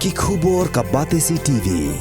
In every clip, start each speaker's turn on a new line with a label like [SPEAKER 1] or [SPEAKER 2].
[SPEAKER 1] Kikubor ka Pdsa TV.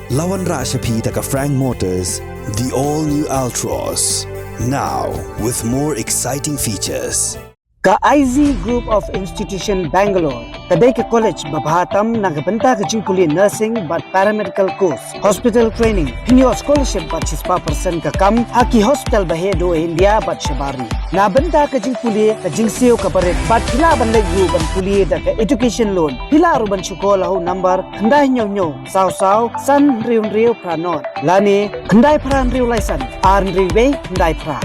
[SPEAKER 1] Lawan Rashapi taka Frank Motors, the all-new Altros. Now, with more exciting features.
[SPEAKER 2] Ka IZ Group of Institution Bangalore, kadai ke college babahatam nagabenta ke jingkuli nursing but paramedical course, hospital training, pinyo scholarship but 6% ka kam, haki hospital bahedo India but shabari. Na benta ke jingkuli ke jingsio ka baret but pila ban legu ban kuli da ke education loan. Pila ruban sekolah ho number kendai nyo saw san riu pranot. Lani kendai pran riu laisan, ar riu be kendai pra.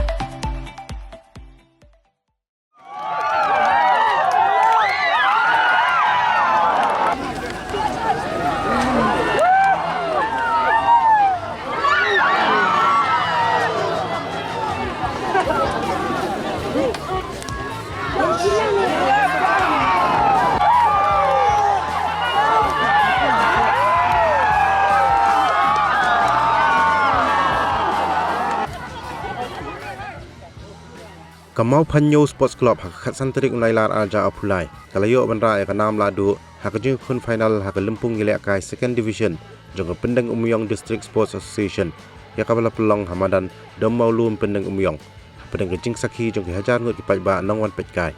[SPEAKER 3] Mawphanniew Sports Club hak khatsan terik unailar alja apulai. Kalayo bandra ka nam Lahduh hak jing khun final hak lempung gile kai second division jong pendeng umyong district sports association ya kabala pelong hamadan dom maulum pendeng umyong pendeng jing sakhi jong hajar ngut kipai ba nangwan petkai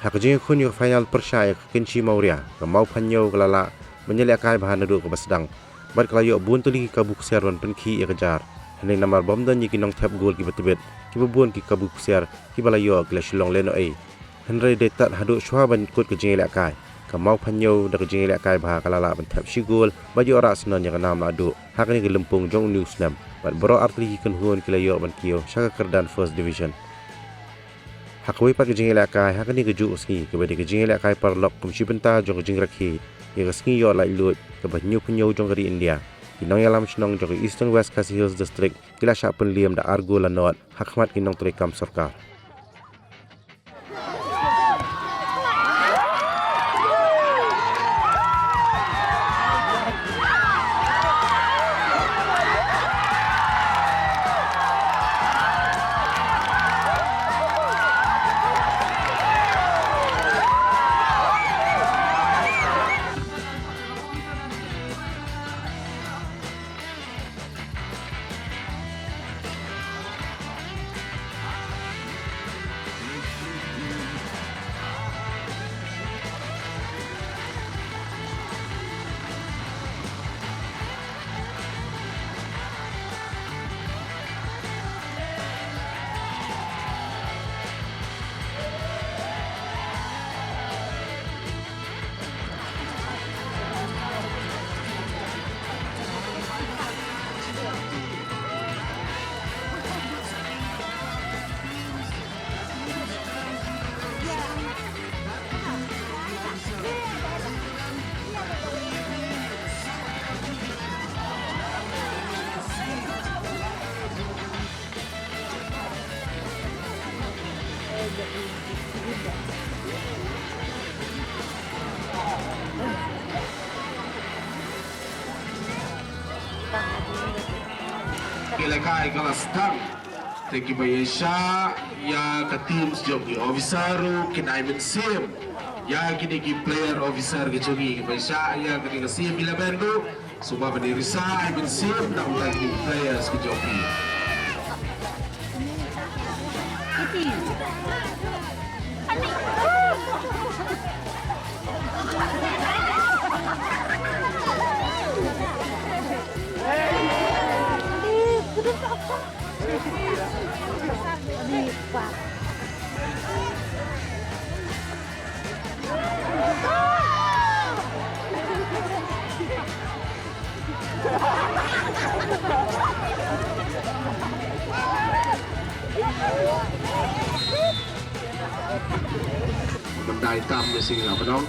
[SPEAKER 3] hak jing khun yo final persya kinchi mauria ka Mawphanniew kalala menyele kai bahan nadu ka basdang bar kalayo buntuli ka buk serwan penkhi ya kejar heneng namar bomdan yi kinong tap gol ki betebet ki bubun ki kabuk ser ki balayo glashilong leno ai henry de tat hadu shwaban kut ke jingile kai ka Mawphanniew da ke jingile kai bah kalala ban tap shigol bajo ora snan yang nam Lahduh hakni ke lempung Jong news nam bat bro artli kan huon ki layo ban kiyo shaka kerdan first division hakwi pat ke jingile kai hakni ke ju Sngi ke bade ke jingile kai parlok kum shibenta jong jingrakhi ye ke Sngi yo lai lut ke Phanniew jong dari India Kinong yalam chnong jog Eastern West Khasi Hills District kila syapen liam da argo lanot hakmat kinong terekam sarkar.
[SPEAKER 4] Ilakai kelas tang teki bayesha ya ke tim jogi officeru kina imen sim ya kini ki player officer ke jogi bayesha ya kini ke sim bila bendu semua berdiri sa imen sim nak ulang kini players ke jogi benda hitam di sini apa dong?